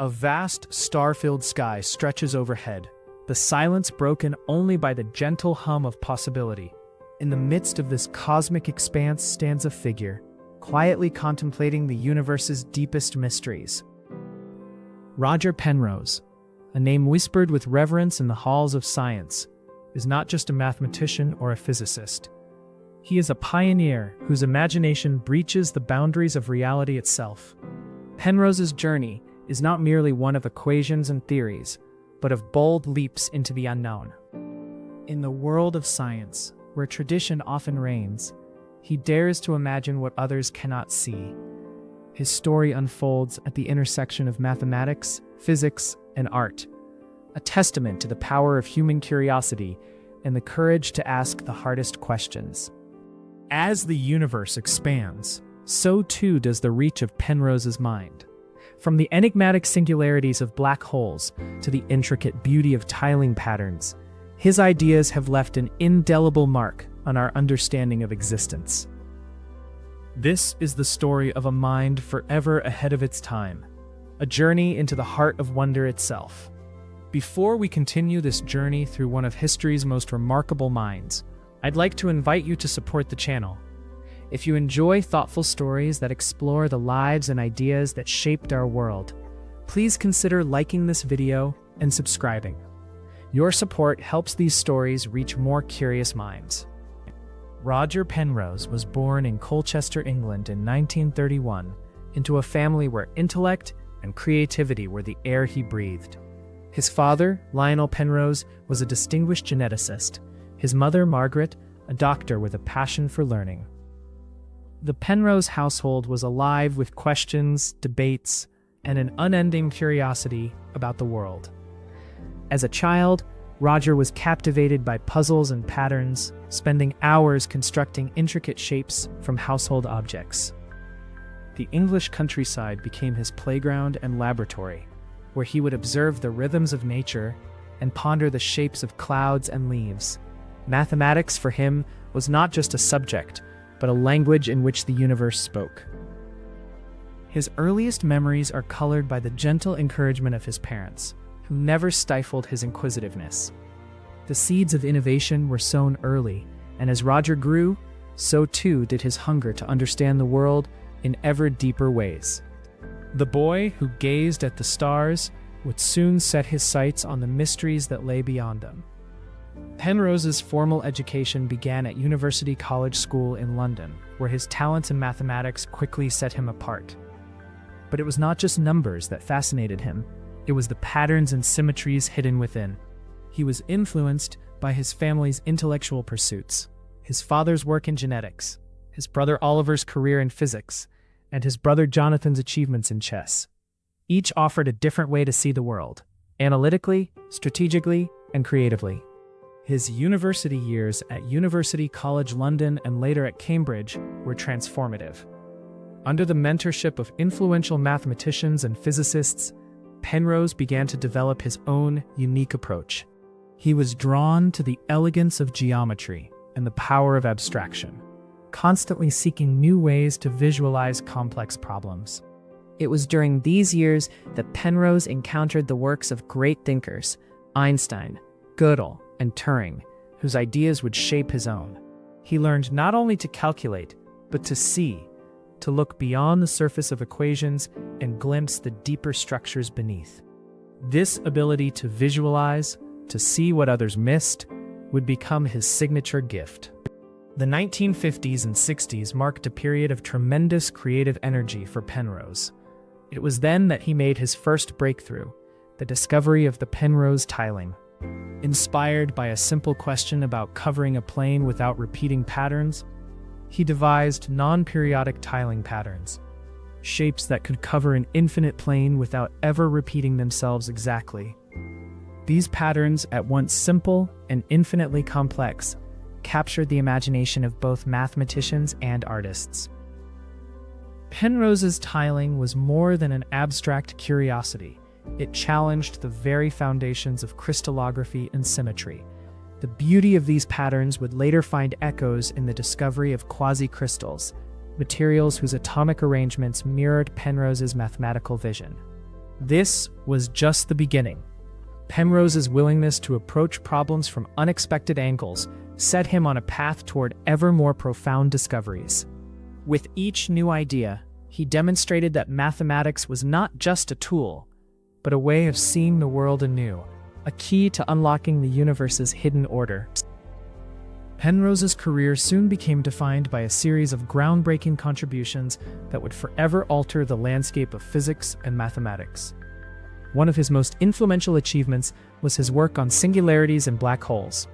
A vast, star-filled sky stretches overhead, the silence broken only by the gentle hum of possibility. In the midst of this cosmic expanse stands a figure, quietly contemplating the universe's deepest mysteries. Roger Penrose, a name whispered with reverence in the halls of science, is not just a mathematician or a physicist. He is a pioneer whose imagination breaches the boundaries of reality itself. Penrose's journey is not merely one of equations and theories, but of bold leaps into the unknown. In the world of science, where tradition often reigns, he dares to imagine what others cannot see. His story unfolds at the intersection of mathematics, physics, and art, a testament to the power of human curiosity and the courage to ask the hardest questions. As the universe expands, so too does the reach of Penrose's mind. From the enigmatic singularities of black holes to the intricate beauty of tiling patterns, his ideas have left an indelible mark on our understanding of existence. This is the story of a mind forever ahead of its time, a journey into the heart of wonder itself. Before we continue this journey through one of history's most remarkable minds, I'd like to invite you to support the channel. If you enjoy thoughtful stories that explore the lives and ideas that shaped our world, please consider liking this video and subscribing. Your support helps these stories reach more curious minds. Roger Penrose was born in Colchester, England in 1931 into a family where intellect and creativity were the air he breathed. His father, Lionel Penrose, was a distinguished geneticist. His mother, Margaret, a doctor with a passion for learning. The Penrose household was alive with questions, debates, and an unending curiosity about the world. As a child, Roger was captivated by puzzles and patterns, spending hours constructing intricate shapes from household objects. The English countryside became his playground and laboratory, where he would observe the rhythms of nature and ponder the shapes of clouds and leaves. Mathematics for him was not just a subject, but a language in which the universe spoke. His earliest memories are colored by the gentle encouragement of his parents, who never stifled his inquisitiveness. The seeds of innovation were sown early, and as Roger grew, so too did his hunger to understand the world in ever deeper ways. The boy who gazed at the stars would soon set his sights on the mysteries that lay beyond them. Penrose's formal education began at University College School in London, where his talents in mathematics quickly set him apart. But it was not just numbers that fascinated him, it was the patterns and symmetries hidden within. He was influenced by his family's intellectual pursuits, his father's work in genetics, his brother Oliver's career in physics, and his brother Jonathan's achievements in chess. Each offered a different way to see the world, analytically, strategically, and creatively. His university years at University College London and later at Cambridge were transformative. Under the mentorship of influential mathematicians and physicists, Penrose began to develop his own unique approach. He was drawn to the elegance of geometry and the power of abstraction, constantly seeking new ways to visualize complex problems. It was during these years that Penrose encountered the works of great thinkers, Einstein, Gödel, and Turing, whose ideas would shape his own. He learned not only to calculate, but to see, to look beyond the surface of equations and glimpse the deeper structures beneath. This ability to visualize, to see what others missed, would become his signature gift. The 1950s and 60s marked a period of tremendous creative energy for Penrose. It was then that he made his first breakthrough, the discovery of the Penrose tiling. Inspired by a simple question about covering a plane without repeating patterns, he devised non-periodic tiling patterns, shapes that could cover an infinite plane without ever repeating themselves exactly. These patterns, at once simple and infinitely complex, captured the imagination of both mathematicians and artists. Penrose's tiling was more than an abstract curiosity. It challenged the very foundations of crystallography and symmetry. The beauty of these patterns would later find echoes in the discovery of quasi-crystals, materials whose atomic arrangements mirrored Penrose's mathematical vision. This was just the beginning. Penrose's willingness to approach problems from unexpected angles set him on a path toward ever more profound discoveries. With each new idea, he demonstrated that mathematics was not just a tool, but a way of seeing the world anew, a key to unlocking the universe's hidden order. Penrose's career soon became defined by a series of groundbreaking contributions that would forever alter the landscape of physics and mathematics. One of his most influential achievements was his work on singularities and black holes.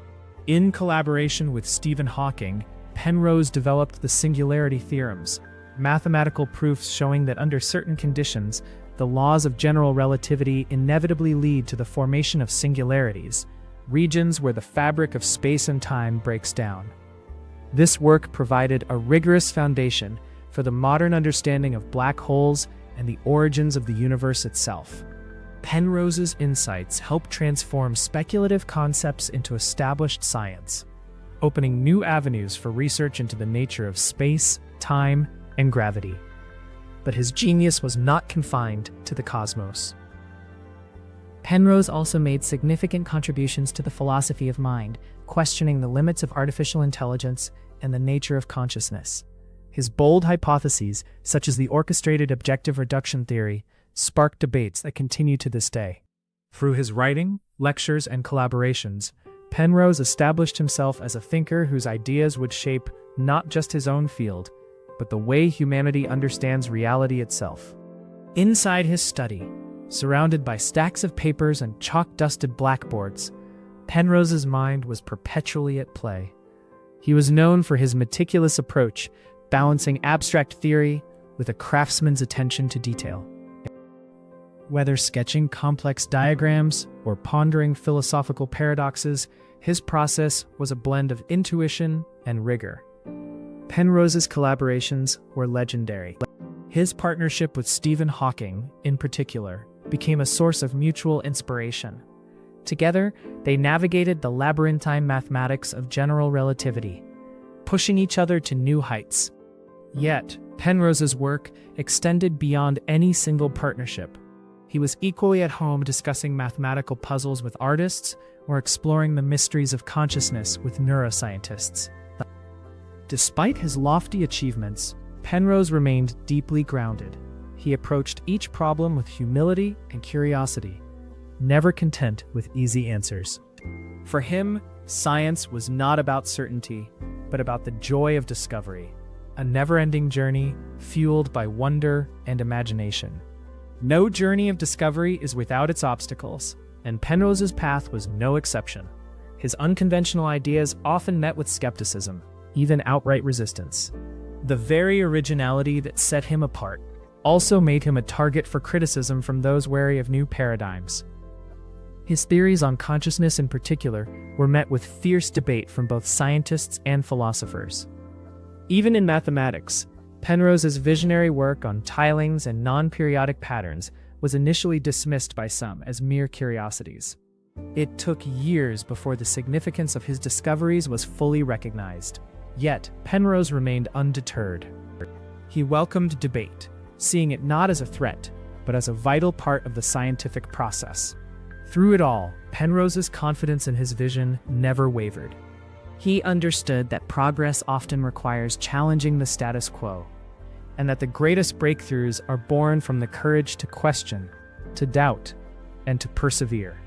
In collaboration with Stephen Hawking, Penrose developed the singularity theorems, mathematical proofs showing that under certain conditions, the laws of general relativity inevitably lead to the formation of singularities, regions where the fabric of space and time breaks down. This work provided a rigorous foundation for the modern understanding of black holes and the origins of the universe itself. Penrose's insights helped transform speculative concepts into established science, opening new avenues for research into the nature of space, time, and gravity. But his genius was not confined to the cosmos. Penrose also made significant contributions to the philosophy of mind, questioning the limits of artificial intelligence and the nature of consciousness. His bold hypotheses, such as the orchestrated objective reduction theory, sparked debates that continue to this day. Through his writing, lectures, and collaborations, Penrose established himself as a thinker whose ideas would shape not just his own field, but the way humanity understands reality itself. Inside his study, surrounded by stacks of papers and chalk-dusted blackboards, Penrose's mind was perpetually at play. He was known for his meticulous approach, balancing abstract theory with a craftsman's attention to detail. Whether sketching complex diagrams or pondering philosophical paradoxes, his process was a blend of intuition and rigor. Penrose's collaborations were legendary. His partnership with Stephen Hawking, in particular, became a source of mutual inspiration. Together, they navigated the labyrinthine mathematics of general relativity, pushing each other to new heights. Yet, Penrose's work extended beyond any single partnership. He was equally at home discussing mathematical puzzles with artists or exploring the mysteries of consciousness with neuroscientists. Despite his lofty achievements, Penrose remained deeply grounded. He approached each problem with humility and curiosity, never content with easy answers. For him, science was not about certainty, but about the joy of discovery, a never-ending journey fueled by wonder and imagination. No journey of discovery is without its obstacles, and Penrose's path was no exception. His unconventional ideas often met with skepticism, even outright resistance. The very originality that set him apart also made him a target for criticism from those wary of new paradigms. His theories on consciousness in particular were met with fierce debate from both scientists and philosophers. Even in mathematics, Penrose's visionary work on tilings and non-periodic patterns was initially dismissed by some as mere curiosities. It took years before the significance of his discoveries was fully recognized. Yet, Penrose remained undeterred. He welcomed debate, seeing it not as a threat, but as a vital part of the scientific process. Through it all, Penrose's confidence in his vision never wavered. He understood that progress often requires challenging the status quo, and that the greatest breakthroughs are born from the courage to question, to doubt, and to persevere.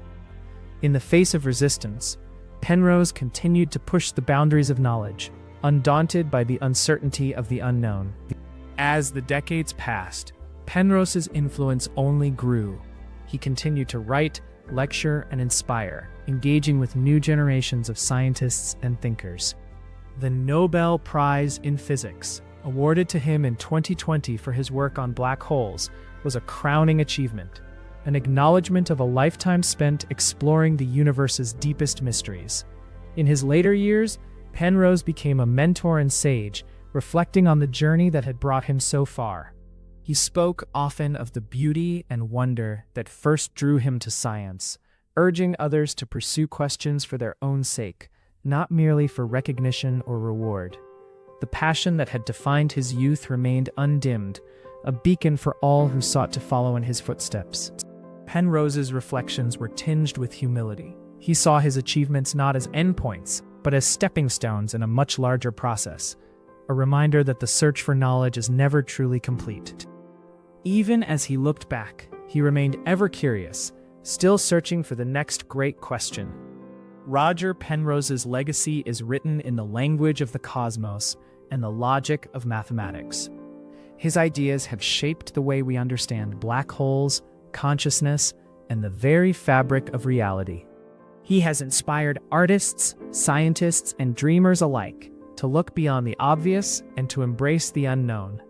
In the face of resistance, Penrose continued to push the boundaries of knowledge, undaunted by the uncertainty of the unknown. As the decades passed, Penrose's influence only grew. He continued to write, lecture, and inspire, engaging with new generations of scientists and thinkers. The Nobel Prize in Physics, awarded to him in 2020 for his work on black holes, was a crowning achievement, an acknowledgement of a lifetime spent exploring the universe's deepest mysteries. In his later years, Penrose became a mentor and sage, reflecting on the journey that had brought him so far. He spoke often of the beauty and wonder that first drew him to science, urging others to pursue questions for their own sake, not merely for recognition or reward. The passion that had defined his youth remained undimmed, a beacon for all who sought to follow in his footsteps. Penrose's reflections were tinged with humility. He saw his achievements not as endpoints, but as stepping stones in a much larger process, a reminder that the search for knowledge is never truly complete. Even as he looked back, he remained ever curious, still searching for the next great question. Roger Penrose's legacy is written in the language of the cosmos and the logic of mathematics. His ideas have shaped the way we understand black holes, consciousness, and the very fabric of reality. He has inspired artists, scientists, and dreamers alike to look beyond the obvious and to embrace the unknown.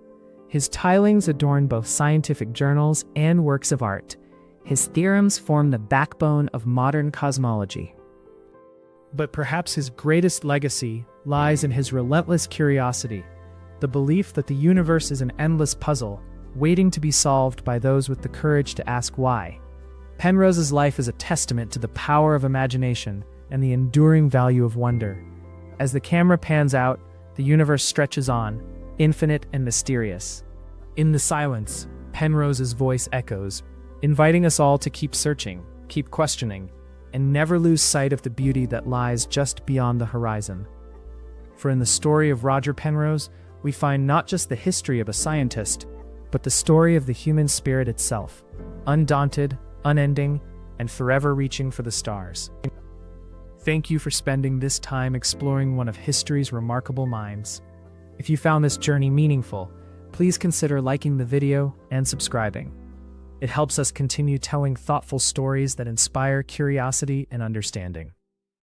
His tilings adorn both scientific journals and works of art. His theorems form the backbone of modern cosmology. But perhaps his greatest legacy lies in his relentless curiosity, the belief that the universe is an endless puzzle, waiting to be solved by those with the courage to ask why. Penrose's life is a testament to the power of imagination and the enduring value of wonder. As the camera pans out, the universe stretches on, infinite and mysterious. In the silence, Penrose's voice echoes, inviting us all to keep searching, keep questioning, and never lose sight of the beauty that lies just beyond the horizon. For in the story of Roger Penrose, we find not just the history of a scientist, but the story of the human spirit itself, undaunted, unending, and forever reaching for the stars. Thank you for spending this time exploring one of history's remarkable minds. If you found this journey meaningful, please consider liking the video and subscribing. It helps us continue telling thoughtful stories that inspire curiosity and understanding.